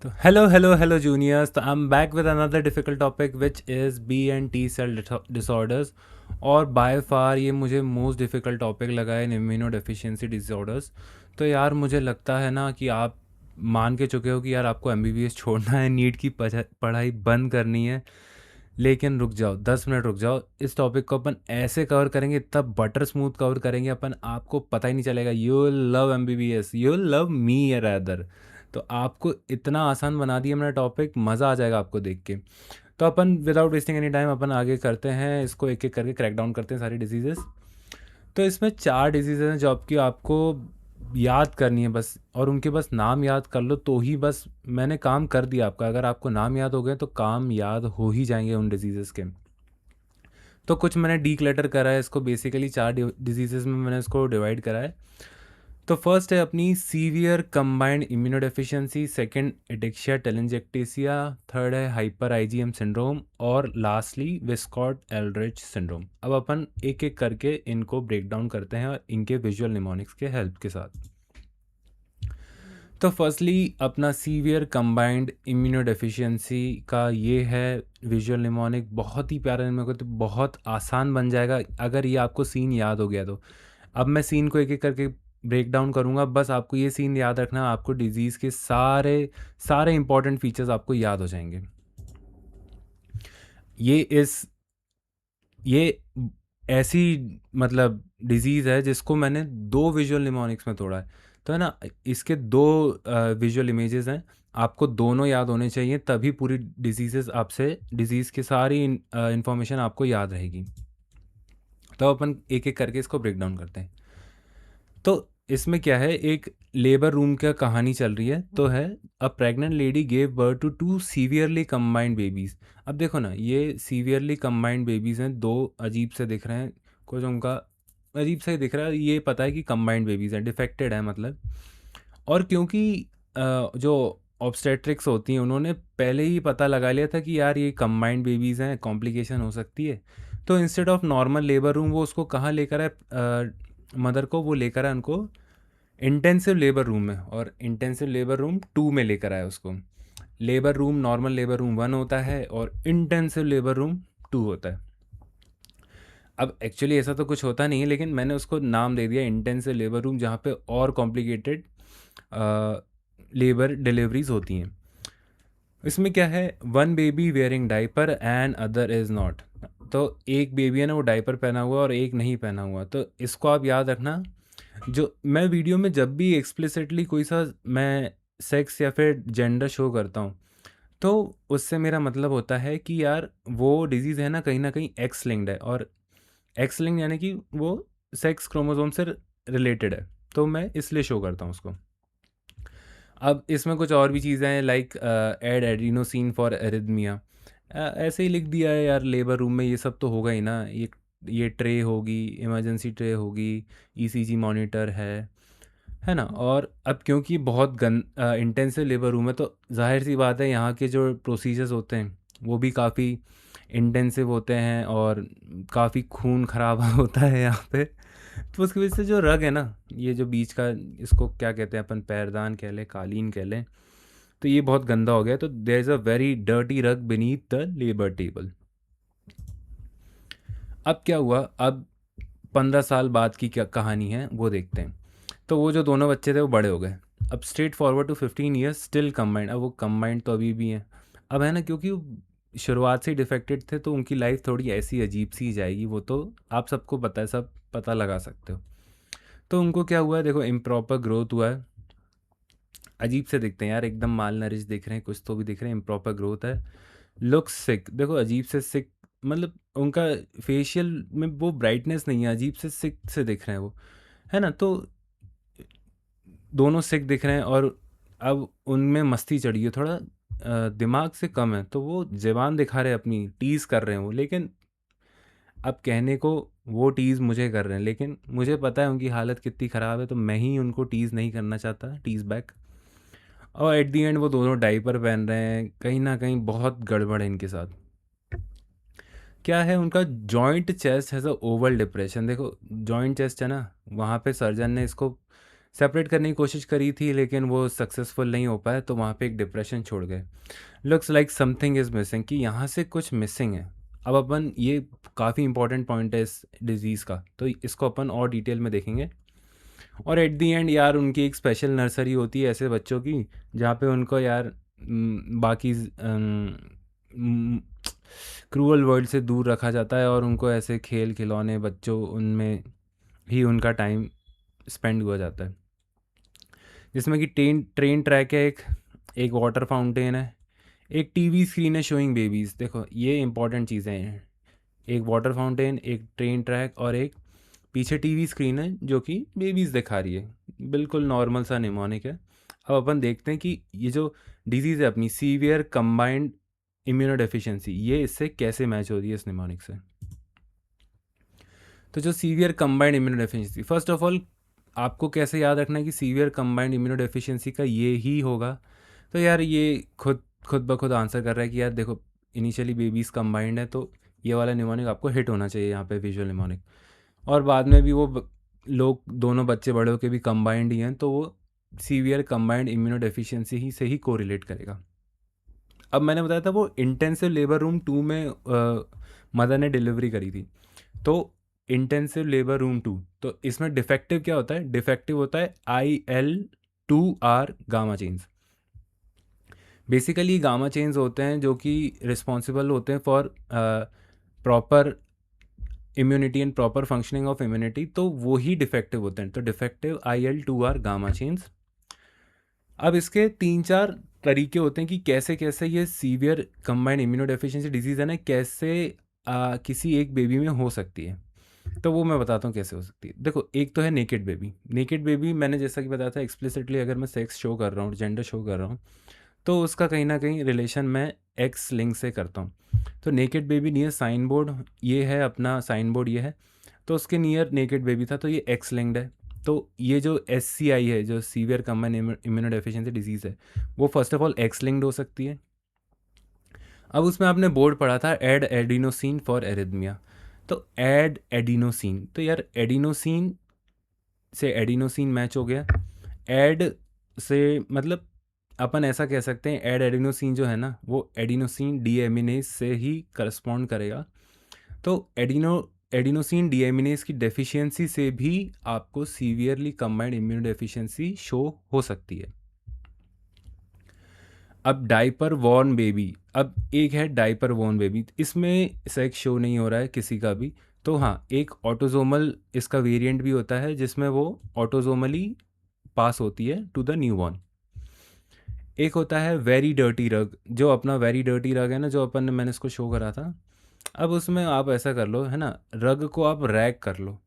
तो hello juniors. तो I'm back with another difficult topic which is B and T cell disorders. और by far ये मुझे most difficult topic लगा है इन इम्यूनो डेफिशिएंसी डिसऑर्डर्स। तो यार मुझे लगता है ना कि आप मान के चुके हो कि यार आपको एमबीबीएस छोड़ना है, नीट की पढ़ाई बंद करनी है। लेकिन रुक जाओ, 10 मिनट रुक जाओ। इस टॉपिक को अपन ऐसे कवर करेंगे, इतना बटर स्मूथ कवर करेंगे अपन, आपको पता ही नहीं चलेगा। You will love MBBS, you will love me rather. तो आपको इतना आसान बना दिया मैंने टॉपिक, मज़ा आ जाएगा आपको देख के। तो अपन विदाउट वेस्टिंग एनी टाइम अपन आगे करते हैं, इसको एक एक करके क्रैक डाउन करते हैं सारी डिजीज़ेस। तो इसमें 4 डिजीज़ हैं जो आपकी आपको याद करनी है बस, और उनके बस नाम याद कर लो तो ही बस मैंने काम कर दिया आपका। अगर आपको नाम याद हो गए तो काम याद हो ही जाएंगे उन डिजीज़ेस के। तो कुछ मैंने डी क्लटर करा है इसको, बेसिकली 4 डिजीज़ेस में मैंने इसको डिवाइड करा है। तो फर्स्ट है अपनी severe combined immunodeficiency, second ataxia telangiectasia, third है हाइपर आईजीएम सिंड्रोम, और लास्टली विस्कॉट एल्ड्रिच सिंड्रोम। अब अपन एक एक करके इनको ब्रेक डाउन करते हैं और इनके विजुअल निमोनिक्स के हेल्प के साथ। तो फर्स्टली अपना सीवियर कंबाइंड इम्यूनोडेफिशिएंसी का ये है विजुअल निमोनिक, बहुत ही प्यारा निमोनिक, तो बहुत आसान बन जाएगा अगर ये आपको सीन याद हो गया तो। अब मैं सीन को एक एक करके ब्रेक डाउन करूँगा, बस आपको ये सीन याद रखना, आपको डिजीज़ के सारे सारे इंपॉर्टेंट फीचर्स आपको याद हो जाएंगे। ये इस ये ऐसी मतलब डिजीज़ है जिसको मैंने 2 विजुअल निमोनिक्स में तोड़ा है। तो है ना, इसके 2 विजुअल इमेजेस हैं, आपको दोनों याद होने चाहिए, तभी पूरी डिजीज़ेज़ आपसे डिजीज़ की सारी इन्फॉर्मेशन आपको याद रहेगी। तो अपन एक-एक करके इसको ब्रेक डाउन करते हैं। तो इसमें क्या है, एक लेबर रूम का कहानी चल रही है। तो है a pregnant lady gave birth to 2 severely combined babies. अब देखो ना, ये सीवियरली कंबाइंड बेबीज़ हैं, 2 अजीब से दिख रहे हैं, कुछ उनका अजीब सा ही दिख रहा है, ये पता है कि कंबाइंड बेबीज़ हैं, डिफेक्टेड है मतलब। और क्योंकि जो ऑब्स्टेट्रिक्स होती हैं उन्होंने पहले ही पता लगा लिया था कि यार ये कंबाइंड बेबीज़ हैं, कॉम्प्लिकेशन हो सकती है। तो instead of normal labour room वो उसको कहाँ लेकर आए, मदर को वो लेकर आए उनको इंटेंसिव लेबर रूम में, और इंटेंसिव लेबर रूम 2 में लेकर आया उसको। Labour room, normal labour room 1 होता है और इंटेंसिव लेबर रूम 2 होता है। अब एक्चुअली ऐसा तो कुछ होता नहीं है, लेकिन मैंने उसको नाम दे दिया इंटेंसिव लेबर रूम, जहाँ पे और कॉम्प्लिकेटेड लेबर डिलीवरीज होती हैं। इसमें क्या है, 1 baby wearing diaper and other is not. तो एक बेबी है ना, वो डाइपर पहना हुआ और एक नहीं पहना हुआ। तो इसको आप याद रखना, जो मैं वीडियो में जब भी एक्सप्लिसिटली कोई सा मैं सेक्स या फिर जेंडर शो करता हूँ, तो उससे मेरा मतलब होता है कि यार वो डिज़ीज़ है ना कहीं एक्स लिंक्ड है, और एक्स लिंक्ड यानी कि वो सेक्स क्रोमोसोम से रिलेटेड है, तो मैं इसलिए शो करता हूँ उसको। अब इसमें कुछ और भी चीज़ें हैं, like ad adenosine for arrhythmia. ऐसे ही लिख दिया है यार, लेबर रूम में ये सब तो होगा ही ना। ये ट्रे होगी, इमरजेंसी ट्रे होगी, ईसीजी मॉनिटर है ना। और अब क्योंकि बहुत इंटेंसिव लेबर रूम है, तो जाहिर सी बात है यहाँ के जो प्रोसीजर्स होते हैं वो भी काफ़ी इंटेंसिव होते हैं, और काफ़ी खून खराबा होता है यहाँ पे। तो उसकी वजह से जो रग है ना, ये जो बीच का, इसको क्या कहते हैं अपन, पैरदान कह लें, कालीन कह लें, तो ये बहुत गंदा हो गया। तो there is a very dirty rug beneath the labour table. अब क्या हुआ, अब 15 साल बाद की क्या कहानी है वो देखते हैं। तो वो जो दोनों बच्चे थे वो बड़े हो गए। अब straight forward to 15 years, still combined. अब वो कंबाइंड तो अभी भी हैं। अब है ना, क्योंकि वो शुरुआत से ही डिफेक्टेड थे, तो उनकी लाइफ थोड़ी ऐसी अजीब सी जाएगी, वो तो आप सबको पता है, सब पता लगा सकते हो। तो उनको क्या हुआ है, देखो, इम्प्रॉपर ग्रोथ हुआ है, अजीब से दिखते हैं यार, एकदम माल नरिश दिख रहे हैं, कुछ तो भी दिख रहे हैं, इम्प्रॉपर ग्रोथ है। लुक्स सिक, देखो अजीब से सिक, मतलब उनका फेशियल में वो ब्राइटनेस नहीं है, अजीब से सिक से दिख रहे हैं वो, है ना। तो दोनों सिक दिख रहे हैं, और अब उनमें मस्ती चढ़ी है थोड़ा, दिमाग से कम है, तो वो ज़बान दिखा रहे हैं अपनी, टीज़ कर रहे हैं वो। लेकिन अब कहने को वो टीज़ मुझे कर रहे हैं, लेकिन मुझे पता है उनकी हालत कितनी ख़राब है, तो मैं ही उनको टीज़ नहीं करना चाहता, टीज़ बैक। और एट दी एंड वो दोनों डाइपर पहन रहे हैं, कहीं ना कहीं बहुत गड़बड़ है इनके साथ। क्या है, उनका joint chest has a Oval depression. देखो जॉइंट चेस्ट है ना, वहाँ पे सर्जन ने इसको सेपरेट करने की कोशिश करी थी लेकिन वो सक्सेसफुल नहीं हो पाया, तो वहाँ पे एक डिप्रेशन छोड़ गए। Looks like something is missing, कि यहाँ से कुछ मिसिंग है। अब अपन ये काफ़ी इंपॉर्टेंट पॉइंट है इस डिज़ीज़ का, तो इसको अपन और डिटेल में देखेंगे। और एट दी एंड यार उनकी एक स्पेशल नर्सरी होती है ऐसे बच्चों की, जहाँ पे उनको यार बाकी क्रूअल वर्ल्ड से दूर रखा जाता है और उनको ऐसे खेल खिलौने बच्चों उनमें ही उनका टाइम स्पेंड हुआ जाता है। जिसमें कि ट्रेन ट्रैक है, एक वाटर फाउंटेन है, एक टीवी स्क्रीन है शोइंग बेबीज़। देखो ये इंपॉर्टेंट चीज़ें हैं, एक वाटर फाउंटेन, एक ट्रेन ट्रैक और एक पीछे टीवी स्क्रीन है जो कि बेबीज़ दिखा रही है। बिल्कुल नॉर्मल सा निमोनिक है। अब अपन देखते हैं कि ये जो डिजीज़ है अपनी सीवियर कंबाइंड इम्यूनोडेफिशिएंसी, ये इससे कैसे मैच हो रही है इस निमोनिक से। तो जो severe combined immunodeficiency, first of all आपको कैसे याद रखना है कि सीवियर कंबाइंड इम्यूनोडेफिशिएंसी का ये ही होगा। तो यार ये खुद ब खुद आंसर कर रहा है कि यार देखो इनिशियली बेबीज़ कंबाइंड है, तो ये वाला निमोनिक आपको हिट होना चाहिए यहाँ पे, विजुअल निमोनिक। और बाद में भी लोग दोनों बच्चे बड़े होकर भी कंबाइंड ही हैं, तो वो सीवियर कंबाइंड इम्यूनोडेफिशिएंसी ही से ही कोरिलेट करेगा। अब मैंने बताया था वो इंटेंसिव लेबर रूम 2 में मदर ने डिलीवरी करी थी, तो इंटेंसिव लेबर रूम 2, तो इसमें डिफेक्टिव क्या होता है? डिफेक्टिव होता है IL-2R gamma chains. Basically gamma chains होते हैं जो कि रिस्पॉन्सिबल होते हैं for proper immunity and proper functioning of immunity, तो वो ही डिफेक्टिव होते हैं। तो डिफेक्टिव IL-2R गामा चेन्स। अब इसके 3-4 तरीके होते हैं कि कैसे कैसे ये सीवियर कंबाइंड इम्यूनोडेफिशिएंसी डिजीज़ है ना, कैसे किसी एक बेबी में हो सकती है। तो वो मैं बताता हूँ कैसे हो सकती है। देखो एक तो है नेकेड बेबी। नेकेड बेबी मैंने जैसा कि बताया था एक्सप्लिसिटली, अगर मैं सेक्स शो कर रहा हूँ, जेंडर शो कर रहा हूँ, तो उसका कहीं ना कहीं रिलेशन मैं एक्स लिंक से करता हूँ। तो naked baby near sign board, ये है अपना साइन बोर्ड, ये है, तो उसके नियर नेकेड बेबी था, तो ये एक्स लिंक्ड है। तो ये जो SCI है, जो सीवियर कम्बाइंड इम्यूनोडेफिशिएंसी डिजीज़ है, वो first of all x linked हो सकती है। अब उसमें आपने बोर्ड पढ़ा था एड एडिनोसिन फॉर एरिथमिया, तो एड एडिनोसिन, तो यार एडिनोसिन से एडिनोसिन मैच हो गया। एड से मतलब अपन ऐसा कह सकते हैं एड एडिनोसिन जो है ना, वो एडिनोसिन डीएमिनेज से ही करस्पॉन्ड करेगा। तो एडिनोसिन डीएमिनेज की डेफिशिएंसी से भी आपको severely combined immuno deficiency show हो सकती है। अब डाइपर वॉर्न बेबी, अब एक है डाइपर वॉर्न बेबी, इसमें सेक्स शो नहीं हो रहा है किसी का भी। तो हाँ, एक ऑटोजोमल इसका वेरिएंट भी होता है जिसमें वो ऑटोजोमली पास होती है टू द न्यूबॉर्न। एक होता है वेरी डर्टी रग, जो अपना वेरी डर्टी रग है ना, जो अपन ने मैंने इसको शो करा था। अब उसमें आप ऐसा कर लो है ना, रग को आप रैग कर लो।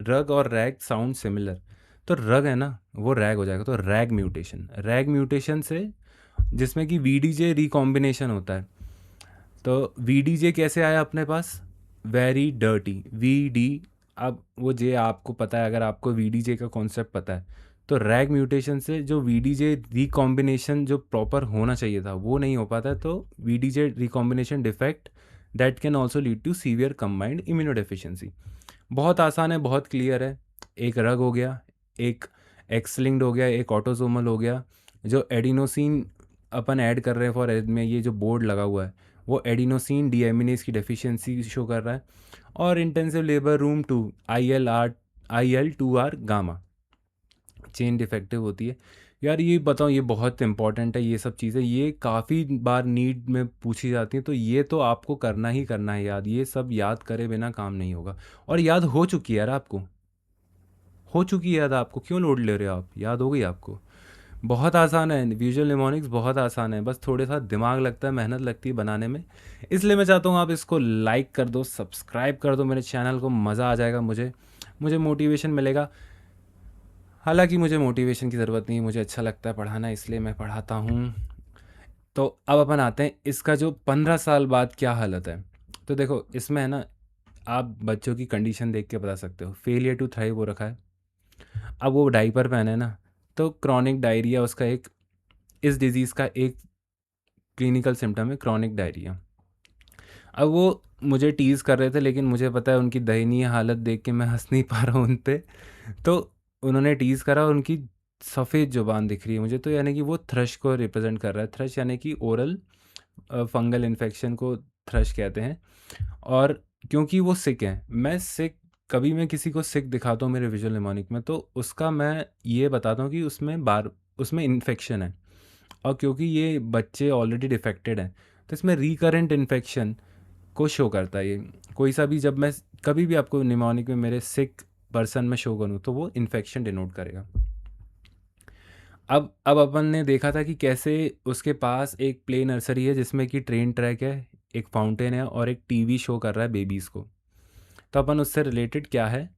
रग और रैग साउंड सिमिलर, तो रग है ना वो रैग हो जाएगा। तो रैग म्यूटेशन से, जिसमें कि VDJ रिकॉम्बिनेशन होता है। तो VDJ कैसे आया अपने पास? Very dirty VD। अब वो जे आपको पता है, अगर आपको VDJ का कॉन्सेप्ट पता है, तो रैग म्यूटेशन से जो VDJ रिकॉम्बिनेशन जो प्रॉपर होना चाहिए था वो नहीं हो पाता, तो VDJ recombination defect that can also lead to severe combined immunodeficiency. बहुत आसान है, बहुत क्लियर है। एक रग हो गया, एक एक्स लिंक्ड हो गया, एक ऑटोसोमल हो गया। जो एडिनोसिन अपन ऐड कर रहे हैं फॉर में, ये जो बोर्ड लगा हुआ है वो एडिनोसिन डीएमिनेज की डेफिशिएंसी शो कर रहा है। और intensive labour room 2 IL-2R gamma chain defective होती है। यार ये बताओ, ये बहुत इंपॉर्टेंट है, ये सब चीज़ें ये काफ़ी बार नीट में पूछी जाती हैं, तो ये तो आपको करना ही करना है याद। ये सब याद करे बिना काम नहीं होगा। और याद हो चुकी है यार, आपको हो चुकी है याद, आपको क्यों लोड ले रहे हो आप, याद हो गई आपको। बहुत आसान है, विजुअल निमोनिक्स बहुत आसान है, बस थोड़े सा दिमाग लगता है, मेहनत लगती है बनाने में। इसलिए मैं चाहता हूँ आप इसको लाइक कर दो, सब्सक्राइब कर दो मेरे चैनल को, मज़ा आ जाएगा मुझे, मुझे मोटिवेशन मिलेगा। हालांकि मुझे मोटिवेशन की ज़रूरत नहीं है, मुझे अच्छा लगता है पढ़ाना, इसलिए मैं पढ़ाता हूँ। तो अब अपन आते हैं इसका जो 15 साल बाद क्या हालत है। तो देखो इसमें है ना, आप बच्चों की कंडीशन देख के बता सकते हो। फेलियर टू थ्राइव हो रखा है, अब वो डाइपर पहने ना, तो क्रॉनिक डायरिया उसका एक, इस डिज़ीज़ का एक क्लिनिकल सिम्टम है, क्रॉनिक डायरिया। अब वो मुझे टीज़ कर रहे थे, लेकिन मुझे पता है उनकी दयनीय हालत देख के मैं हंस नहीं पा रहा हूँ उन पे। तो उन्होंने टीज़ करा और उनकी सफ़ेद ज़ुबान दिख रही है मुझे, तो यानी कि वो थ्रश को रिप्रेजेंट कर रहा है। थ्रश यानी कि ओरल फंगल इन्फेक्शन को थ्रश कहते हैं। और क्योंकि वो सिक हैं, मैं सिक कभी मैं किसी को सिक दिखाता हूँ मेरे विजुअल निमोनिक में, तो उसका मैं ये बताता हूँ कि उसमें इन्फेक्शन है। और क्योंकि ये बच्चे ऑलरेडी डिफेक्टेड हैं, तो इसमें रिकरेंट इन्फेक्शन को शो करता है ये। कोई सा भी, जब मैं कभी भी आपको निमोनिक में मेरे सिक पर्सन में शो करूँ, तो वो इन्फेक्शन डिनोट करेगा। अब अपन ने देखा था कि कैसे उसके पास एक प्ले नर्सरी है जिसमें कि ट्रेन ट्रैक है, एक फाउंटेन है और एक टीवी शो कर रहा है बेबीज़ को। तो अपन उससे रिलेटेड क्या है,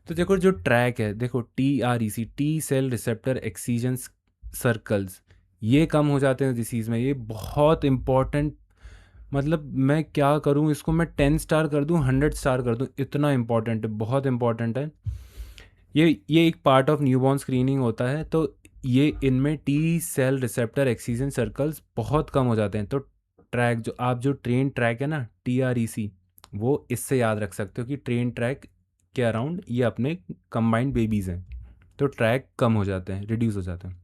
तो देखो जो ट्रैक है, देखो TREC, T cell receptor excision circles, ये कम हो जाते हैं डिसीज़ में। ये बहुत इंपॉर्टेंट, मतलब मैं क्या करूँ इसको, मैं 10 स्टार कर दूँ, 100 स्टार कर दूँ, इतना इंपॉर्टेंट है, बहुत इंपॉर्टेंट है। ये एक पार्ट ऑफ न्यूबॉर्न स्क्रीनिंग होता है। तो ये इनमें T cell receptor excision circles बहुत कम हो जाते हैं। तो ट्रैक जो ट्रेन ट्रैक है ना, TREC, वो इससे याद रख सकते हो कि ट्रेन ट्रैक के अराउंड ये अपने कंबाइंड बेबीज़ हैं, तो ट्रैक कम हो जाते हैं, रिड्यूस हो जाते हैं।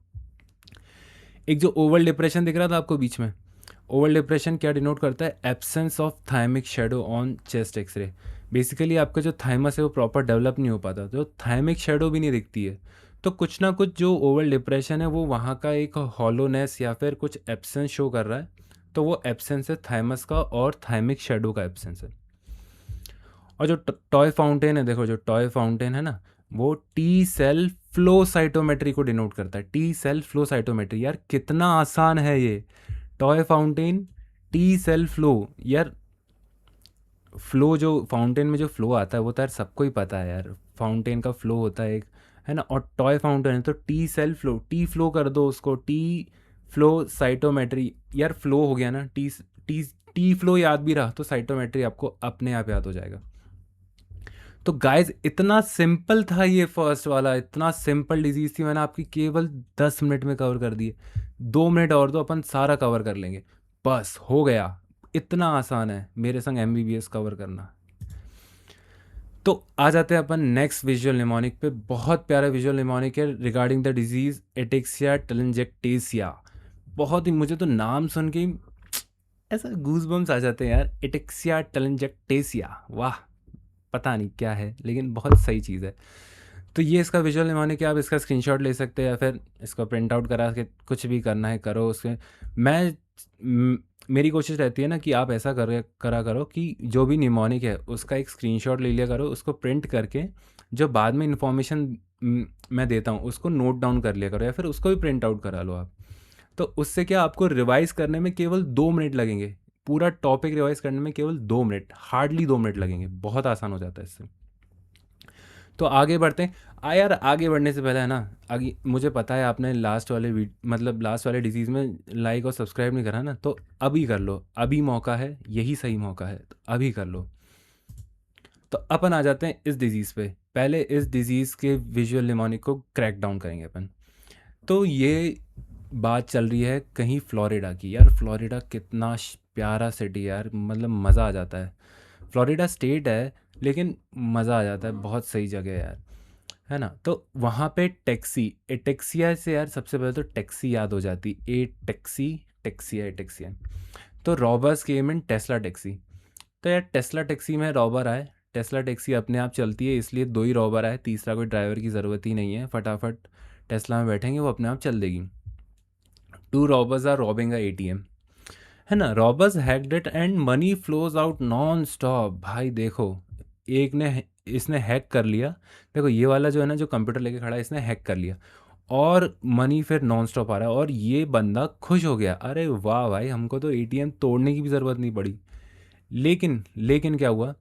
एक जो ओवल डिप्रेशन दिख रहा था आपको बीच में, ओवल डिप्रेशन क्या डिनोट करता है, absence of thymic shadow on chest x ray. Basically आपका जो थाइमस है वो प्रॉपर डेवलप नहीं हो पाता, तो थाइमिक शेडो भी नहीं दिखती है। तो कुछ ना कुछ जो ओवल डिप्रेशन है वो वहाँ का एक हॉलोनेस या फिर कुछ एब्सेंस शो कर रहा है। तो वो एब्सेंस है थाइमस का और थाइमिक शेडो का एब्सेंस है। और जो टॉय फाउंटेन है, देखो जो टॉय फाउंटेन है ना, वो टी सेल फ्लो साइटोमेट्री को डिनोट करता है। टी सेल फ्लो साइटोमेट्री, यार कितना आसान है ये। Toy fountain, T cell flow, यार फ्लो, जो फाउंटेन में जो फ्लो आता है वो तो यार सबको ही पता है यार, फाउंटेन का फ्लो होता है एक, है ना। और टॉय फाउंटेन है तो T cell flow, T flow कर दो उसको, टी फ्लो साइटोमेट्री, यार फ्लो हो गया ना, टी टी टी फ्लो याद भी रहा तो साइटोमेट्री आपको अपने आप याद हो जाएगा। तो गाइज इतना सिंपल था ये फर्स्ट वाला, इतना सिंपल डिजीज़ थी, मैंने आपकी केवल 10 मिनट में कवर कर दिए। 2 मिनट और दो, अपन सारा कवर कर लेंगे, बस हो गया। इतना आसान है मेरे संग MBBS कवर करना। तो आ जाते हैं अपन नेक्स्ट विजुअल निमोनिक पे। बहुत प्यारा विजुअल निमोनिक है रिगार्डिंग द डिजीज़ एटेक्सिया टेलेंजेक्टेसिया। बहुत ही, मुझे तो नाम सुन के ही ऐसा गूज बम्स आ जाते हैं यार, एटेक्सिया टेलेंजेक्टेसिया, वाह। पता नहीं क्या है लेकिन बहुत सही चीज़ है। तो ये इसका विजुअल निमोनिक है, आप इसका स्क्रीनशॉट ले सकते हैं या फिर इसको प्रिंट आउट करा के कुछ भी करना है करो उसके। मैं मेरी कोशिश रहती है ना कि आप ऐसा करा करो कि जो भी निमोनिक है उसका एक स्क्रीनशॉट ले लिया करो, उसको प्रिंट करके जो बाद में इन्फॉर्मेशन मैं देता हूँ उसको नोट डाउन कर लिया करो, या फिर उसको भी प्रिंट आउट करा लो आप। तो उससे क्या, आपको रिवाइज़ करने में केवल 2 मिनट लगेंगे। पूरा टॉपिक रिवाइज़ करने में केवल 2 मिनट, हार्डली 2 मिनट लगेंगे, बहुत आसान हो जाता है इससे। तो आगे बढ़ते हैं। यार आगे बढ़ने से पहले है ना, आगे मुझे पता है आपने लास्ट वाले डिजीज़ में लाइक और सब्सक्राइब नहीं करा ना, तो अभी कर लो, अभी मौका है, यही सही मौका है, तो अभी कर लो। तो अपन आ जाते हैं इस डिज़ीज़ पे। पहले इस डिज़ीज़ के विजुअल निमोनिक को क्रैक डाउन करेंगे अपन। तो ये बात चल रही है कहीं फ्लोरिडा की। यार फ्लोरिडा कितना प्यारा सिटी यार, मतलब मज़ा आ जाता है। फ्लोरिडा स्टेट है लेकिन मज़ा आ जाता है, बहुत सही जगह है यार, है ना। तो वहाँ पे टैक्सी, एटेक्सिया से यार सबसे पहले तो टैक्सी याद हो जाती, ए टैक्सी, टैक्सिया, एटेक्सिया। तो रॉबर्स केम इन टेस्ला टैक्सी। तो यार टेस्ला टैक्सी में रॉबर आए, टेस्ला टैक्सी अपने आप चलती है इसलिए 2 ही रॉबर आए, तीसरा कोई ड्राइवर की ज़रूरत ही नहीं है, फटाफट टेस्ला में बैठेंगे वो अपने आप चल देगी। 2 robbers are robbing a ATM, है ना। Robbers hacked it and money flows out non stop. भाई देखो, एक ने इसने हैक कर लिया, देखो ये वाला जो है ना, जो कंप्यूटर लेके खड़ा है, इसने हैक कर लिया और मनी फिर नॉन स्टॉप आ रहा है और ये बंदा खुश हो गया, अरे वाह भाई, हमको तो ATM तोड़ने की भी ज़रूरत नहीं पड़ी। लेकिन लेकिन क्या हुआ,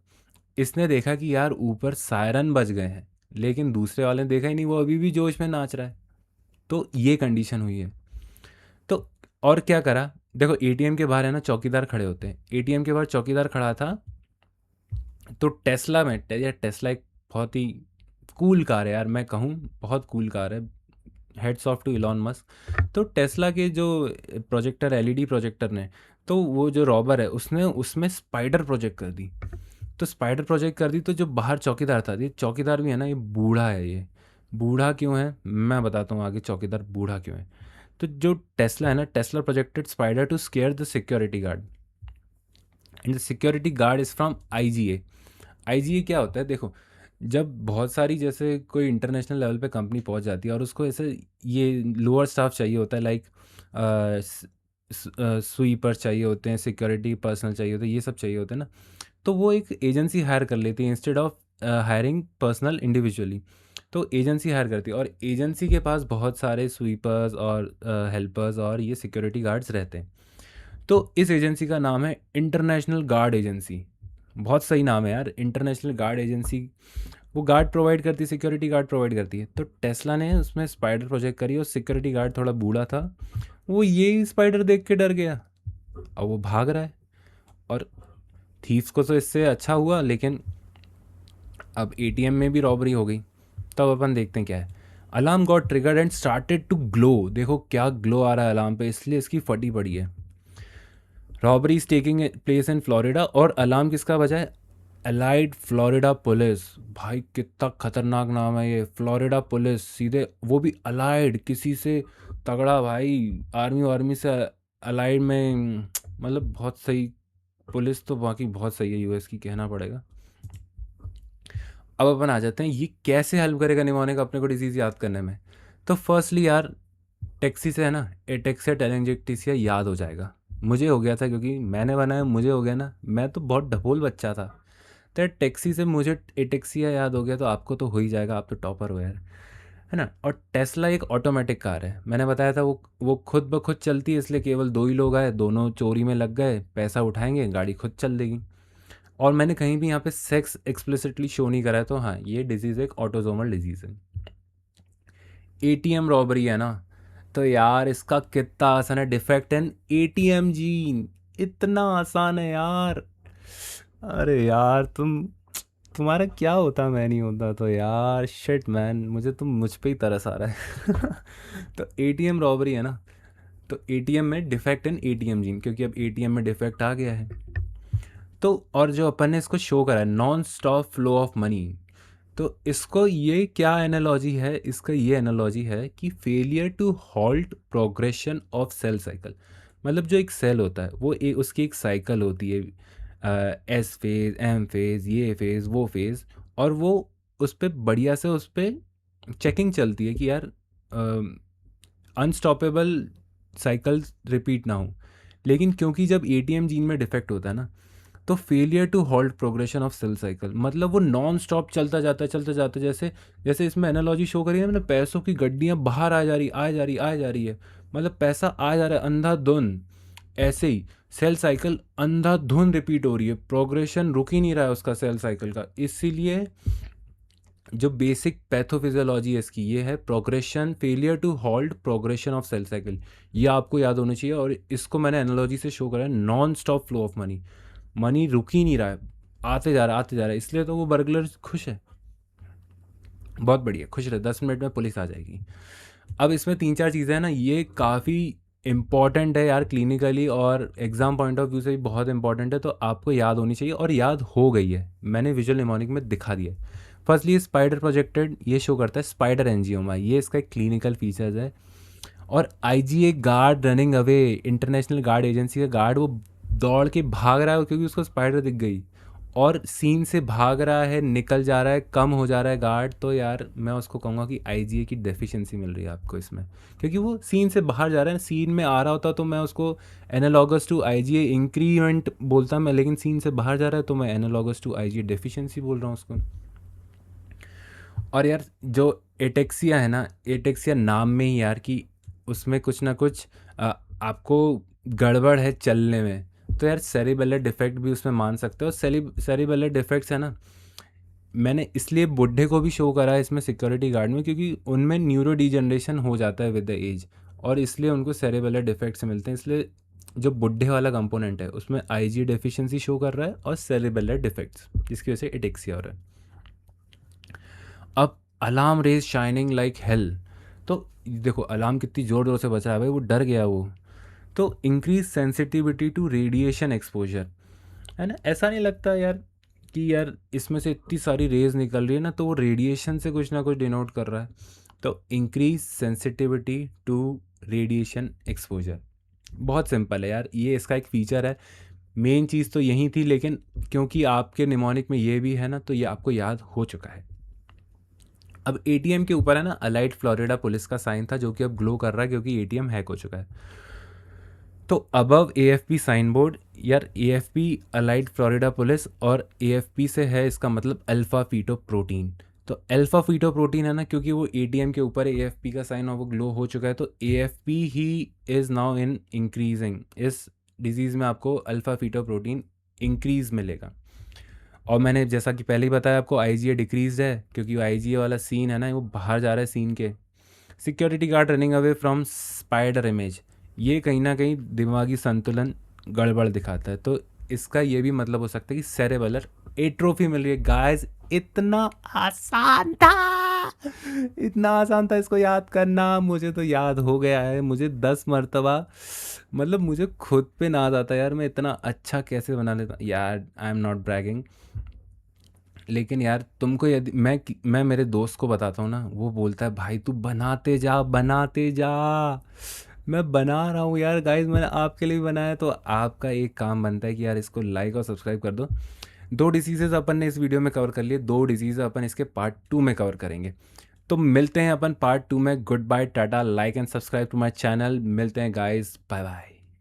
इसने देखा कि यार ऊपर सायरन बज गए हैं, लेकिन दूसरे वाले ने देखा ही नहीं, वो अभी भी जोश में नाच रहा है। तो ये कंडीशन हुई है। तो और क्या करा, देखो ATM के बाहर है ना चौकीदार खड़े होते हैं, ATM के बाहर चौकीदार खड़ा था। तो टेस्ला में यार टेस्ला एक बहुत ही कूल कार है यार, मैं कहूँ बहुत कूल कार है, heads off to Elon Musk. तो टेस्ला के जो प्रोजेक्टर, LED प्रोजेक्टर ने, तो वो जो रॉबर है उसने उसमें स्पाइडर प्रोजेक्ट कर दी। तो स्पाइडर प्रोजेक्ट कर दी, तो जो बाहर चौकीदार था, ये चौकीदार भी है ना, ये बूढ़ा है ये, बूढ़ा क्यों है मैं बताता हूँ आगे, चौकीदार बूढ़ा क्यों है। तो जो टेस्ला है ना, Tesla projected spider to scare the security guard, and the security guard is from IGA. IGA क्या होता है, देखो जब बहुत सारी जैसे कोई इंटरनेशनल लेवल पे कंपनी पहुंच जाती है और उसको ऐसे ये लोअर स्टाफ चाहिए होता है, लाइक स्वीपर चाहिए होते हैं, सिक्योरिटी पर्सनल चाहिए होते हैं, ये सब चाहिए होते हैं ना, तो वो एक एजेंसी हायर कर लेती है instead of hiring personal individually. तो एजेंसी हायर करती है और एजेंसी के पास बहुत सारे स्वीपर्स और हेल्पर्स और ये सिक्योरिटी गार्ड्स रहते हैं। तो इस एजेंसी का नाम है इंटरनेशनल गार्ड एजेंसी। बहुत सही नाम है यार, इंटरनेशनल गार्ड एजेंसी। वो गार्ड प्रोवाइड करती है, सिक्योरिटी गार्ड प्रोवाइड करती है। तो टेस्ला ने उसमें स्पाइडर प्रोजेक्ट करी और सिक्योरिटी गार्ड थोड़ा बूढ़ा था, वो ये स्पाइडर देख के डर गया, अब वो भाग रहा है। और थीव्स को तो इससे अच्छा हुआ, लेकिन अब एटीएम में भी रॉबरी हो गई। तब अपन देखते हैं क्या है। Alarm got triggered and started to glow, देखो क्या ग्लो आ रहा है अलार्म पे, इसलिए इसकी फटी पड़ी है। Robbery is taking place in Florida, और अलार्म किसका बजा है, अलाइड फ्लोरिडा पुलिस। भाई कितना खतरनाक नाम है ये, फ्लोरिडा पुलिस, सीधे वो भी अलाइड किसी से तगड़ा भाई, आर्मी वार्मी से अलाइड में, मतलब बहुत सही। पुलिस तो बाकी बहुत सही है यूएस की, कहना पड़ेगा। अब अपन आ जाते हैं ये कैसे हेल्प करेगा निमोनिक अपने को डिजीज़ याद करने में। तो फर्स्टली यार, टैक्सी से है ना, एटेक्सिया टेलेंजेक्टिसिया याद हो जाएगा। मुझे हो गया था क्योंकि मैंने बनाया, मुझे हो गया ना, मैं तो बहुत ढपोल बच्चा था। तो यार टैक्सी से मुझे एटेक्सिया याद हो गया, तो आपको तो हो ही जाएगा, आप तो टॉपर हो यार, है ना। और टेस्ला एक ऑटोमेटिक कार है, मैंने बताया था वो खुद ब खुद चलती है, इसलिए केवल दो ही लोग आए, दोनों चोरी में लग गए, पैसा उठाएंगे, गाड़ी खुद चल देगी। और मैंने कहीं भी यहाँ पे सेक्स एक्सप्लिसिटली शो नहीं करा है, तो हाँ ये डिजीज़ एक ऑटोजोमल डिजीज़ है। एटीएम रॉबरी है ना, तो यार इसका कितना आसान है, डिफेक्ट इन एटीएम जीन, इतना आसान है यार। अरे यार तुम्हारा क्या होता मैं नहीं होता तो यार, शिट मैन, मुझे मुझ पे ही तरस आ रहा है। तो एटीएम रॉबरी है ना, तो एटीएम में डिफेक्ट इन एटीएम जीन, क्योंकि अब एटीएम में डिफेक्ट आ गया है। तो और जो अपन ने इसको शो करा है, non stop flow of money, तो इसको ये क्या एनालॉजी है, इसका ये एनालॉजी है कि failure to halt progression of cell cycle. मतलब जो एक सेल होता है वो उसकी एक साइकिल होती है, एस फेज़, एम फेज़, ये फेज़, वो फेज़, और वो उस पर बढ़िया से उस पर चेकिंग चलती है कि यार अनस्टॉपेबल साइकिल रिपीट ना हो। लेकिन क्योंकि जब एटीएम जीन में डिफेक्ट होता है ना, तो failure to hold progression of cell cycle, मतलब वो नॉन स्टॉप चलता जाता है, चलता जाता है। जैसे जैसे इसमें एनालॉजी शो करी है मैंने, पैसों की गड्डियाँ बाहर आ जा रही, आ जा रही, आ जा रही है, मतलब पैसा आ जा रहा है अंधाधुन। ऐसे ही सेल साइकिल अंधाधुन रिपीट हो रही है, प्रोग्रेशन रुक ही नहीं रहा है उसका सेल साइकिल का। इसीलिए जो बेसिक पैथोफिजियोलॉजी है इसकी ये है, progression, failure to hold progression of cell cycle, ये आपको याद होना चाहिए। और इसको मैंने एनालॉजी से शो करा है, non stop flow of money, money रुक ही नहीं रहा है, आते जा रहा है, आते जा रहा है, इसलिए तो वो बर्गलर खुश है, बहुत बढ़िया खुश रहे, 10 मिनट में पुलिस आ जाएगी। अब इसमें 3-4 चीज़ें हैं ना, ये काफ़ी इंपॉर्टेंट है यार क्लिनिकली, और एग्ज़ाम पॉइंट ऑफ व्यू से भी बहुत इंपॉर्टेंट है, तो आपको याद होनी चाहिए, और याद हो गई है, मैंने विजुअल निमोनिक में दिखा दिया है। फर्स्टली स्पाइडर प्रोजेक्टेड ये शो करता है स्पाइडर एंजियोमा, ये इसका एक क्लिनिकल फीचर्स है। और IgA guard running away, international guard agency का गार्ड, वो दौड़ के भाग रहा है क्योंकि उसको स्पाइडर दिख गई, और सीन से भाग रहा है, निकल जा रहा है, कम हो जा रहा है गार्ड, तो यार मैं उसको कहूँगा कि आईजीए की डेफिशिएंसी मिल रही है आपको इसमें, क्योंकि वो सीन से बाहर जा रहा है। सीन में आ रहा होता तो मैं उसको एनालॉगस टू आईजीए इंक्रीमेंट बोलता मैं, लेकिन सीन से बाहर जा रहा है तो मैं एनालॉगस टू आईजीए डेफिशिएंसी बोल रहा हूँ उसको। और यार जो एटेक्सिया है ना, एटेक्सिया नाम में ही यार कि उसमें कुछ ना कुछ आपको गड़बड़ है चलने में, तो यार सेरिबेलर डिफेक्ट भी उसमें मान सकते हो। सेरिबेलर डिफेक्ट्स है ना, मैंने इसलिए बुढ़े को भी शो करा है इसमें सिक्योरिटी गार्ड में, क्योंकि उनमें न्यूरो डिजनरेशन हो जाता है विद द एज, और इसलिए उनको सेरिबेलर डिफेक्ट्स मिलते हैं। इसलिए जो बुढ़े वाला कंपोनेंट है उसमें आईजी डेफिशिएंसी शो कर रहा है और सेरिबेलर डिफेक्ट्स, जिसकी वजह से एटेक्सिया हो रहा है। अब alarm rays shining like hell, तो देखो अलार्म कितनी ज़ोर ज़ोर से बज रहा है भाई, वो डर गया वो। तो increase sensitivity to radiation exposure, है ना, ऐसा नहीं लगता यार कि यार इसमें से इतनी सारी रेज निकल रही है ना, तो वो रेडिएशन से कुछ ना कुछ डिनोट कर रहा है। तो increase sensitivity to radiation exposure, बहुत सिंपल है यार, ये इसका एक फीचर है। मेन चीज़ तो यही थी, लेकिन क्योंकि आपके निमोनिक में ये भी है ना, तो ये आपको याद हो चुका है। अब एटीएम के ऊपर है ना अलाइट फ्लोरिडा पुलिस का साइन था, जो कि अब ग्लो कर रहा है क्योंकि एटीएम हैक हो चुका है। तो अबव एएफपी साइन बोर्ड, यार एएफपी अलाइड फ्लोरिडा पुलिस, और एएफपी से है इसका मतलब अल्फ़ा फीटो प्रोटीन। तो अल्फ़ा फीटो प्रोटीन है ना, क्योंकि वो एटीएम के ऊपर एएफपी का साइन और वो ग्लो हो चुका है, तो AFP he is now in increasing. इस डिजीज़ में आपको अल्फ़ा फीटो प्रोटीन इंक्रीज़ मिलेगा। और मैंने जैसा कि पहले ही बताया आपको, आईजीए डिक्रीज है, क्योंकि आईजीए वाला सीन है ना, वो बाहर जा रहा है सीन के। Security guard running away from spider image, ये कहीं ना कहीं दिमागी संतुलन गड़बड़ दिखाता है। तो इसका ये भी मतलब हो सकता है कि सेरेबलर एट्रोफी मिल रही है। गाइस इतना आसान था, इतना आसान था इसको याद करना, मुझे तो याद हो गया है। मुझे 10 मरतबा, मतलब मुझे खुद पे नाज आता है यार, मैं इतना अच्छा कैसे बना लेता यार। आई एम नॉट ब्रैगिंग, लेकिन यार तुमको यदि मैं मेरे दोस्त को बताता हूँ ना, वो बोलता है भाई तू बनाते जा बनाते जा। मैं बना रहा हूँ यार गाइस, मैंने आपके लिए भी बनाया। तो आपका एक काम बनता है कि यार इसको लाइक और सब्सक्राइब कर दो। 2 डिजीज़ेज अपन ने इस वीडियो में कवर कर लिए, 2 डिजीज़ अपन इसके पार्ट 2 में कवर करेंगे। तो मिलते हैं अपन पार्ट 2 में। Good bye, tata, like and subscribe to my channel. मिलते हैं गाइस, बाय बाय।